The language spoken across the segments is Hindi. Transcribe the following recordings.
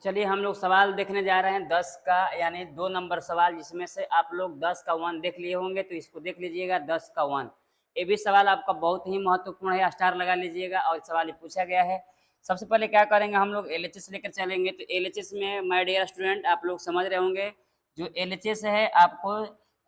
चलिए हम लोग सवाल देखने जा रहे हैं 10 का, यानी 2 नंबर सवाल, जिसमें से आप लोग 10 का 1 देख लिए होंगे, तो इसको देख लीजिएगा 10 का 1। ये भी सवाल आपका बहुत ही महत्वपूर्ण है, स्टार लगा लीजिएगा। और सवाल ये पूछा गया है। सबसे पहले क्या करेंगे, हम लोग एलएचएस लेकर चलेंगे। तो एलएचएस में माय डियर स्टूडेंट, आप लोग समझ रहे होंगे, जो एलएचएस है आपको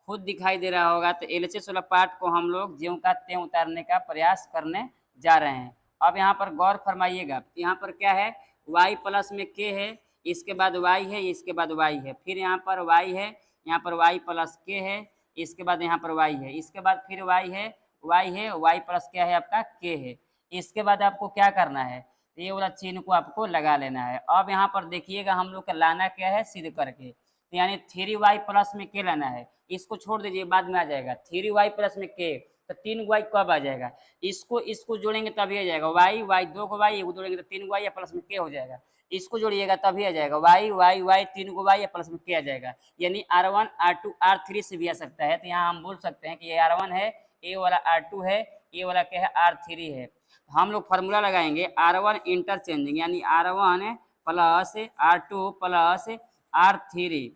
खुद दिखाई दे रहा होगा। तो एलएचएस वाला पार्ट को हम लोग ज्यों का त्यों उतारने का प्रयास करने जा रहे हैं। अब यहाँ पर गौर फरमाइएगा, यहाँ पर क्या है, y प्लस में k है, इसके बाद y है, इसके बाद y है, फिर यहाँ पर y है, यहाँ पर y प्लस k है, इसके बाद यहाँ पर y है, इसके बाद फिर y है, y प्लस क्या है आपका k है। इसके बाद आपको क्या करना है, ये वाला चिन्ह को आपको लगा लेना है। अब यहाँ पर देखिएगा हम लोग का लाना क्या है, सिद्ध करके, तो यानी 3y प्लस में k लाना है। इसको छोड़ दीजिए, बाद में आ जाएगा 3y प्लस में k, तो 3y कब आ जाएगा, इसको जोड़ेंगे तभी आ जाएगा y, दो को y, एक जोड़ेंगे तो 3y या प्लस में k हो जाएगा। इसको जोड़िएगा तभी आ जाएगा y, 3 को y या प्लस में k आ जाएगा। यानी R1 R2 R3 से भी आ सकता है। तो यहाँ हम बोल सकते हैं कि ये R1 है, ये वाला R2 है, ये वाला क्या है, R3 है। हम लोग फार्मूला लगाएंगे R1 इंटरचेंजिंग, यानी R1 plus R2 plus R3।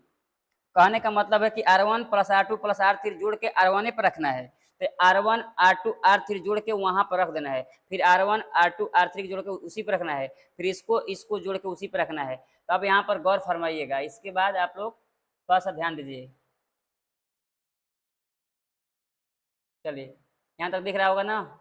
कहने का मतलब है कि R1 plus R2 plus R3 जोड़ के R1 पर रखना है। तो R1 R2 R3 जोड़ के वहां पर रख देना है, फिर R1 R2 R3 जोड़ के उसी पर रखना है, फिर इसको जोड़ के उसी पर रखना है। तो अब यहाँ पर गौर फरमाइएगा। इसके बाद आप लोग थोड़ा सा ध्यान दीजिए। चलिए यहाँ तक दिख रहा होगा ना।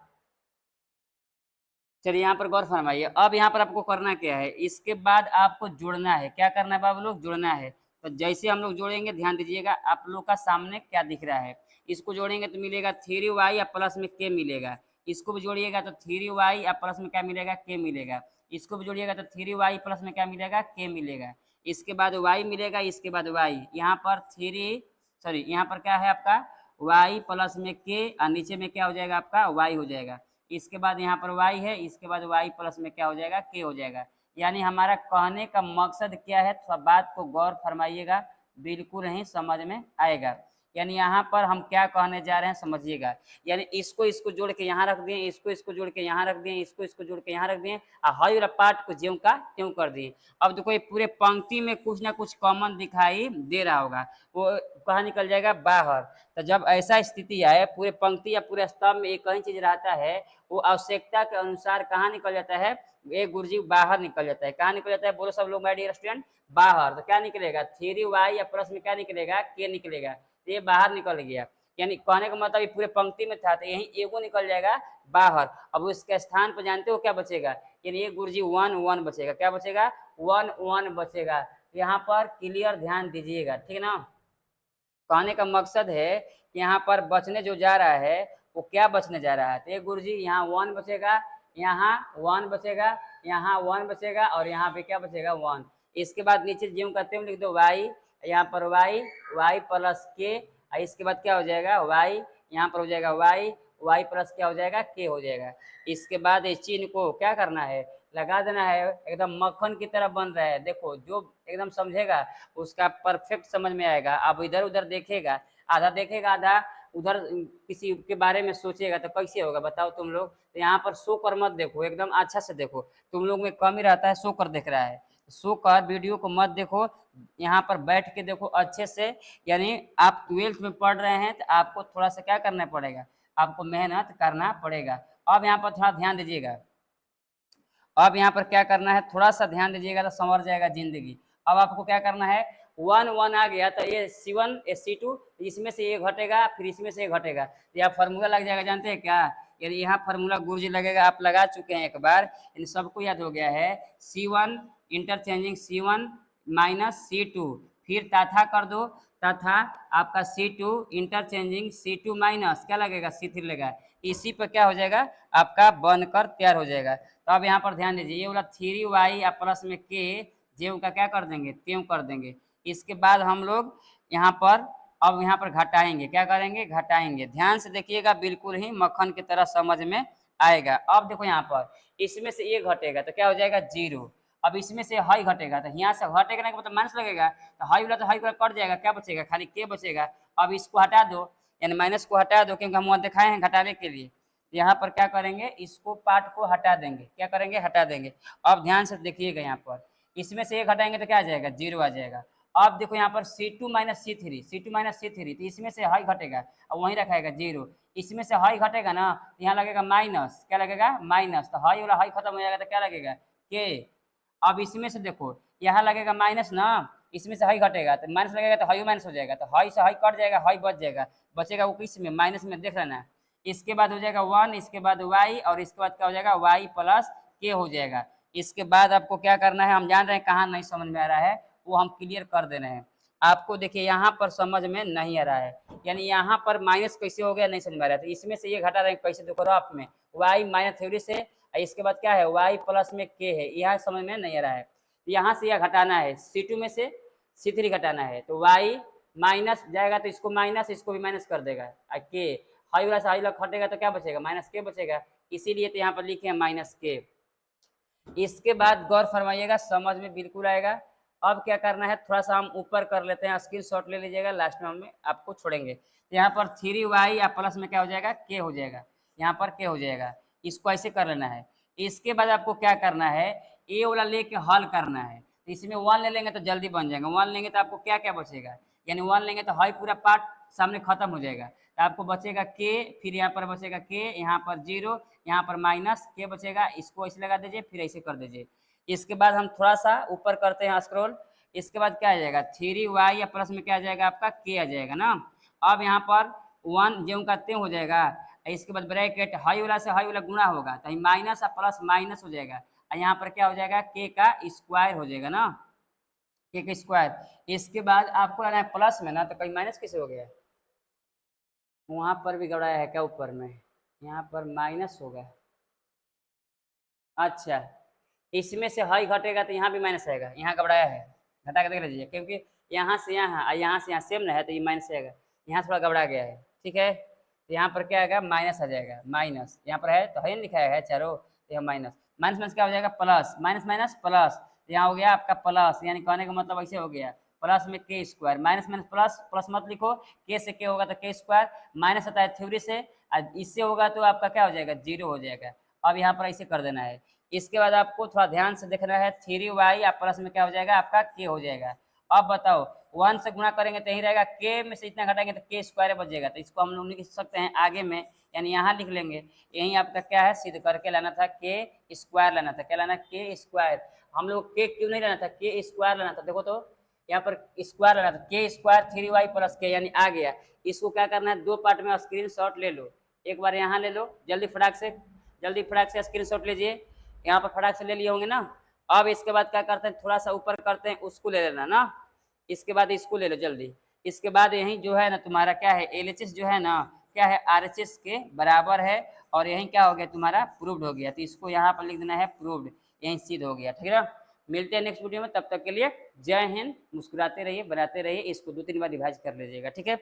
चलिए यहाँ पर गौर फरमाइए। अब यहाँ पर आपको करना क्या है, इसके बाद आपको जुड़ना है। क्या करना है बाबू लोग, जुड़ना है। तो जैसे हम लोग जोड़ेंगे, ध्यान दीजिएगा, आप लोग का सामने क्या दिख रहा है। इसको जोड़ेंगे तो मिलेगा 3y या प्लस में k मिलेगा। इसको भी जोड़िएगा तो 3y या प्लस में क्या मिलेगा, k मिलेगा। इसको भी जोड़िएगा तो 3y प्लस में क्या मिलेगा, k मिलेगा। इसके बाद y मिलेगा, इसके बाद y, यहाँ पर यहाँ पर क्या है आपका y प्लस में k, और नीचे में क्या हो जाएगा आपका y हो जाएगा। इसके बाद यहाँ पर y है, इसके बाद y प्लस में क्या हो जाएगा, k हो जाएगा। यानी हमारा कहने का मकसद क्या है, थोड़ा बात को गौर फरमाइएगा, बिल्कुल ही समझ में आएगा। यानी यहाँ पर हम क्या कहने जा रहे हैं समझिएगा। यानी इसको जोड़ के यहाँ रख दिए, इसको जोड़ के यहाँ रख दिए, इसको जोड़ के यहाँ रख दिए, और हर वाला पार्ट को ज्यों का त्यों कर दिए। अब देखो ये पूरे पंक्ति में कुछ ना कुछ कॉमन दिखाई दे रहा होगा, वो कहाँ निकल जाएगा, बाहर। तो जब ऐसा स्थिति आए, पूरे पंक्ति या पूरे स्तंभ में एक ही चीज रहता है, वो आवश्यकता के अनुसार कहाँ निकल जाता है, एक गुरुजी बाहर निकल जाता है। कहाँ निकल जाता है, बोलो सब लोग माय डियर स्टूडेंट, बाहर। तो क्या निकलेगा, 3y या प्लस में क्या निकलेगा, k निकलेगा। तो ये बाहर निकल गया। यानी कहने का मतलब ये पूरे पंक्ति में था, तो यही एगो निकल जाएगा बाहर। अब उसके स्थान पर जानते हो क्या बचेगा, यानी ये गुरुजी 1 1 बचेगा। क्या बचेगा, 1 1 बचेगा। यहाँ पर क्लियर ध्यान दीजिएगा, ठीक ना। कहने का मकसद है कि यहाँ पर बचने जो जा रहा है, वो क्या बचने जा रहा है, तो गुरुजी यहाँ 1 बचेगा, यहाँ 1 बचेगा, यहाँ 1 बचेगा, और यहाँ पे क्या बचेगा, 1। इसके बाद नीचे ज्यों का त्यों लिख दो y, यहाँ पर y प्लस k, इसके बाद क्या हो जाएगा y, यहाँ पर हो जाएगा y प्लस क्या हो जाएगा, k हो जाएगा। इसके बाद इस चिन्ह को क्या करना है, लगा देना है। एकदम मक्खन की तरह बन रहा है, देखो जो एकदम समझेगा उसका परफेक्ट समझ में आएगा। अब इधर उधर देखेगा, आधा देखेगा, आधा उधर किसी के बारे में सोचेगा, तो कैसे होगा बताओ तुम लोग। तो यहाँ पर शो कर मत देखो, एकदम अच्छा से देखो। तुम लोग में कम ही रहता है शो कर देख रहा है, शो कर वीडियो को मत देखो, यहाँ पर बैठ के देखो अच्छे से। यानी आप 12th में पढ़ रहे हैं, तो आपको थोड़ा सा क्या करना पड़ेगा, आपको मेहनत करना पड़ेगा। अब यहाँ पर थोड़ा ध्यान दीजिएगा। अब यहाँ पर क्या करना है, थोड़ा सा ध्यान दीजिएगा तो संवर जाएगा जिंदगी। अब आपको क्या करना है, 1 1 आ गया, तो ये C1 ये C2, इसमें से ये घटेगा, फिर इसमें से ये घटेगा, तो यहाँ फार्मूला लग जाएगा। जानते हैं क्या, यानी यहाँ फार्मूला गुरुजी लगेगा, आप लगा चुके हैं एक बार, इन सबको याद हो गया है। C1 interchanging C1 minus C2, फिर तथा कर दो, तथा आपका C2 इंटरचेंजिंग C2 माइनस क्या लगेगा, C3 लगेगा। इसी पर क्या हो जाएगा, आपका बनकर तैयार हो जाएगा। तो अब यहाँ पर ध्यान दीजिए, ये वाला 3y या प्लस में k जेव का क्या कर देंगे, त्यों कर देंगे। इसके बाद हम लोग यहाँ पर अब यहाँ पर घटाएंगे, क्या करेंगे, घटाएंगे। ध्यान से देखिएगा, बिल्कुल ही मक्खन की तरह समझ में आएगा। अब देखो यहाँ पर इसमें से ये घटेगा तो क्या हो जाएगा, 0। अब इसमें से हाई घटेगा, तो यहाँ से घटेगा ना, मतलब माइनस लगेगा, तो हाई वाला तो हाई वाला कट जाएगा, क्या बचेगा, खाली k बचेगा। अब इसको हटा दो, यानी माइनस को हटा दो, क्योंकि हम वहाँ दिखाए हैं घटाने के लिए। यहाँ पर क्या करेंगे, इसको पार्ट को हटा देंगे, क्या करेंगे, हटा देंगे। अब ध्यान से देखिएगा, यहाँ पर इसमें से 1 हटाएंगे तो क्या आ जाएगा, 0 आ जाएगा। अब देखो यहाँ पर C2 minus C3, C2 minus C3, तो इसमें से हाई घटेगा और वहीं रखाएगा 0। इसमें से हाई घटेगा ना, तो यहाँ लगेगा माइनस, क्या लगेगा, माइनस। तो हाई वाला हाई खत्म हो जाएगा तो क्या लगेगा, के। अब इसमें से देखो यहाँ लगेगा माइनस ना, इसमें से हाई घटेगा तो माइनस लगेगा तो हाई माइनस हो जाएगा, तो हाई से हाई कट जाएगा, हाई बच जाएगा, बचेगा वो किस में, माइनस में, देख लेना। इसके बाद हो जाएगा 1, इसके बाद y, और इसके बाद क्या हो जाएगा, y प्लस के हो जाएगा। इसके बाद आपको क्या करना है, हम जान रहे हैं कहाँ नहीं समझ में आ रहा है, वो हम क्लियर कर दे रहे हैं आपको। देखिए यहाँ पर समझ में नहीं आ रहा है, यानी यहाँ पर माइनस कैसे हो गया नहीं समझ में आ रहा है, तो इसमें से ये घटा रहे हैं कैसे, देखो रफ में y माइनस थ्योरी से, इसके बाद क्या है y प्लस में k है, यह समझ में नहीं आ रहा है। यहाँ से यह घटाना है, C2 में से C3 घटाना है, तो y माइनस जाएगा तो इसको माइनस, इसको भी माइनस कर देगा, के हाई वाला से हाई वाला घटेगा तो क्या बचेगा, माइनस के बचेगा, इसीलिए तो यहाँ पर लिखे हैं माइनस के। इसके बाद गौर फरमाइएगा, समझ में बिल्कुल आएगा। अब क्या करना है, थोड़ा सा हम ऊपर कर लेते हैं, स्क्रीनशॉट ले लीजिएगा, लास्ट में हम आपको छोड़ेंगे। तो यहाँ पर 3y या प्लस में क्या हो जाएगा, के हो जाएगा, यहाँ पर के हो जाएगा, इसको ऐसे कर लेना है। इसके बाद आपको क्या करना है, ए वाला लेके हल करना है, तो इसमें 1 ले लेंगे तो जल्दी बन जाएगा, 1 लेंगे तो आपको क्या क्या बचेगा, यानी 1 लेंगे तो हाई पूरा पार्ट सामने खत्म हो जाएगा, तो आपको बचेगा के, फिर यहाँ पर बचेगा के, यहाँ पर 0, यहाँ पर माइनस के बचेगा, इसको ऐसे लगा दीजिए, फिर ऐसे कर दीजिए। इसके बाद हम थोड़ा सा ऊपर करते हैं स्क्रॉल, इसके बाद क्या आ जाएगा, 3y या प्लस में क्या आ जाएगा आपका, के आ जाएगा ना। अब यहाँ पर 1 ज्यों का त्यों हो जाएगा, इसके बाद ब्रैकेट हाई वाला से हाई वाला गुणा होगा, तो माइनस और प्लस माइनस हो जाएगा, और यहाँ पर क्या हो जाएगा, के का स्क्वायर हो जाएगा ना, के का स्क्वायर। इसके बाद आपको लाना है प्लस में ना, तो कहीं माइनस कैसे हो गया, वहां पर भी गड़ाया है क्या ऊपर में, यहाँ पर माइनस होगा, अच्छा इसमें से हाई घटेगा तो यहाँ भी माइनस आएगा, यहाँ घबराया है, घटा के देख लीजिए, क्योंकि यहाँ से यहाँ से सेम है तो ये माइनस आएगा, यहाँ थोड़ा घबरा गया है, ठीक है। तो यहाँ पर क्या आएगा, माइनस आ जाएगा, माइनस यहाँ पर है तो है लिखा है चारों, तो यहाँ माइनस माइनस माइनस क्या हो जाएगा, प्लस माइनस माइनस प्लस, तो यहाँ हो गया आपका प्लस, यानी कहने का मतलब ऐसे हो गया, प्लस में के square, minus minus plus, plus मत लिखो, के से के होगा तो के स्क्वायर, माइनस आता है थ्योरी से, इससे होगा तो आपका क्या हो जाएगा, 0 हो जाएगा। अब यहाँ पर ऐसे कर देना है। इसके बाद आपको थोड़ा ध्यान से देखना है, 3y या प्लस में क्या हो जाएगा आपका, के हो जाएगा। अब बताओ 1 से गुणा करेंगे तो यही रहेगा, के में से इतना घटाएंगे तो के स्क्वायर बचेगा, तो इसको हम लोग लिख सकते हैं आगे में, यानी यहाँ लिख लेंगे, यही आपका क्या है, सिद्ध करके लाना था, के स्क्वायर लाना था, क्या लाना, के स्क्वायर। हम लोग के क्यों नहीं लाना था, के स्क्वायर लाना था, देखो तो यहाँ पर स्क्वायर लाना था, के स्क्वायर 3y प्लस के, यानी आ गया। इसको क्या करना है, 2 पार्ट में स्क्रीनशॉट ले लो, एक बार यहाँ ले लो, जल्दी फटाक से स्क्रीनशॉट लीजिए, यहाँ पर फटाक से ले लिए होंगे ना। अब इसके बाद क्या करते हैं, थोड़ा सा ऊपर करते हैं, उसको ले लेना ना, इसके बाद इसको ले लो जल्दी। इसके बाद यही जो है ना तुम्हारा क्या है, LHS जो है ना क्या है, RHS के बराबर है, और यही क्या हो गया तुम्हारा, प्रूव्ड हो गया, तो इसको यहाँ पर लिख देना है प्रूव्ड, यही सिद्ध हो गया, ठीक है। मिलते हैं नेक्स्ट वीडियो में, तब तक के लिए जय हिंद, मुस्कुराते रहिए, बनाते रहिए, इसको 2-3 बार रिवाइज कर लीजिएगा, ठीक है।